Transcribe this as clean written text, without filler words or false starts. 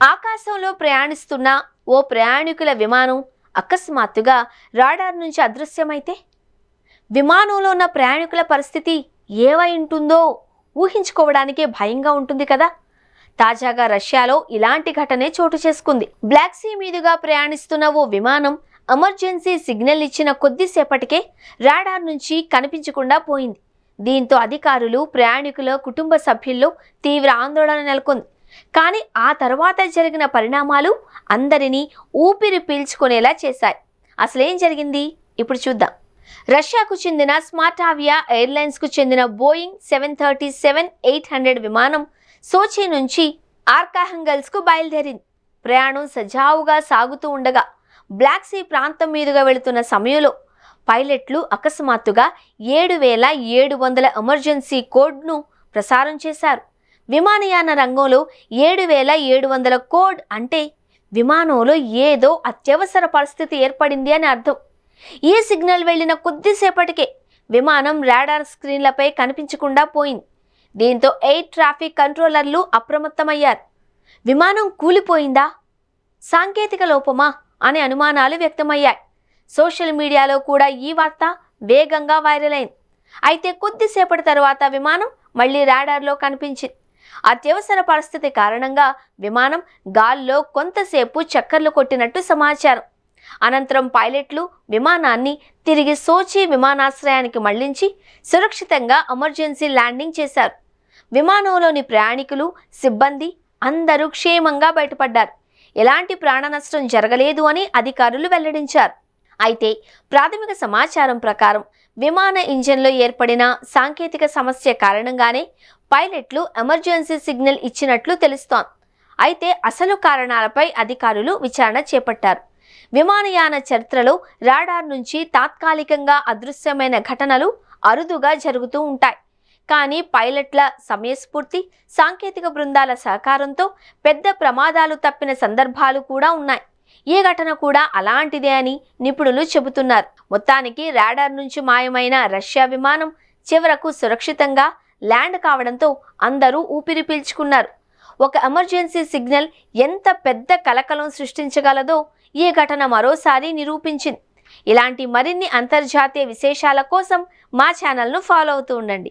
ఆకాశంలో ప్రయాణిస్తున్న ఓ ప్రయాణికుల విమానం అకస్మాత్తుగా రాడార్ నుంచి అదృశ్యమైతే విమానంలో ఉన్న ప్రయాణికుల పరిస్థితి ఏవై ఉంటుందో ఊహించుకోవడానికే భయంగా ఉంటుంది కదా. తాజాగా రష్యాలో ఇలాంటి ఘటనే చోటు చేసుకుంది. బ్లాక్ సీ మీదుగా ప్రయాణిస్తున్న ఓ విమానం ఎమర్జెన్సీ సిగ్నల్ ఇచ్చిన కొద్దిసేపటికే రాడార్ నుంచి కనిపించకుండా పోయింది. దీంతో అధికారులు, ప్రయాణికుల కుటుంబ సభ్యుల్లో తీవ్ర ఆందోళన నెలకొంది. కానీ ఆ తర్వాత జరిగిన పరిణామాలు అందరినీ ఊపిరి పీల్చుకునేలా చేశాయి. అసలేం జరిగింది ఇప్పుడు చూద్దాం. రష్యాకు చెందిన స్మార్టావియా ఎయిర్లైన్స్కు చెందిన బోయింగ్ 737-800 విమానం సోచీ నుంచి ఆర్ఖాంగెల్స్కు బయలుదేరింది. ప్రయాణం సజావుగా సాగుతూ ఉండగా బ్లాక్ సీ ప్రాంతం మీదుగా వెళుతున్న సమయంలో పైలట్లు అకస్మాత్తుగా 7700 ఎమర్జెన్సీ కోడ్ను ప్రసారం చేశారు. విమానయాన రంగంలో 7700 కోడ్ అంటే విమానంలో ఏదో అత్యవసర పరిస్థితి ఏర్పడింది అని అర్థం. ఈ సిగ్నల్ వెళ్లిన కొద్దిసేపటికే విమానం రాడార్ స్క్రీన్లపై కనిపించకుండా పోయింది. దీంతో ఎయిర్ ట్రాఫిక్ కంట్రోలర్లు అప్రమత్తమయ్యారు. విమానం కూలిపోయిందా, సాంకేతిక లోపమా అనే అనుమానాలు వ్యక్తమయ్యాయి. సోషల్ మీడియాలో కూడా ఈ వార్త వేగంగా వైరల్ అయింది. అయితే కొద్దిసేపటి తర్వాత విమానం మళ్లీ రాడార్లో కనిపించింది. అత్యవసర పరిస్థితి కారణంగా విమానం గాల్లో కొంతసేపు చక్కర్లు కొట్టినట్టు సమాచారం. అనంతరం పైలట్లు విమానాన్ని తిరిగి సోచీ విమానాశ్రయానికి మళ్లించి సురక్షితంగా ఎమర్జెన్సీ ల్యాండింగ్ చేశారు. విమానంలోని ప్రయాణికులు, సిబ్బంది అందరూ క్షేమంగా బయటపడ్డారు. ఎలాంటి ప్రాణ నష్టం జరగలేదు అని అధికారులు వెల్లడించారు. అయితే ప్రాథమిక సమాచారం ప్రకారం విమాన ఇంజన్లో ఏర్పడిన సాంకేతిక సమస్య కారణంగానే పైలట్లు ఎమర్జెన్సీ సిగ్నల్ ఇచ్చినట్లు తెలుస్తోంది. అయితే అసలు కారణాలపై అధికారులు విచారణ చేపట్టారు. విమానయాన చరిత్రలో రాడార్ నుంచి తాత్కాలికంగా అదృశ్యమైన ఘటనలు అరుదుగా జరుగుతూ ఉంటాయి. కానీ పైలట్ల సమయస్ఫూర్తి, సాంకేతిక బృందాల సహకారంతో పెద్ద ప్రమాదాలు తప్పిన సందర్భాలు కూడా ఉన్నాయి. ఈ ఘటన కూడా అలాంటిదే అని నిపుణులు చెబుతున్నారు. మొత్తానికి రాడార్ నుంచి మాయమైన రష్యా విమానం చివరకు సురక్షితంగా ల్యాండ్ కావడంతో అందరూ ఊపిరి పీల్చుకున్నారు. ఒక ఎమర్జెన్సీ సిగ్నల్ ఎంత పెద్ద కలకలం సృష్టించగలదో ఈ ఘటన మరోసారి నిరూపించింది. ఇలాంటి మరిన్ని అంతర్జాతీయ విశేషాల కోసం మా ఛానల్ను ఫాలో అవుతూ ఉండండి.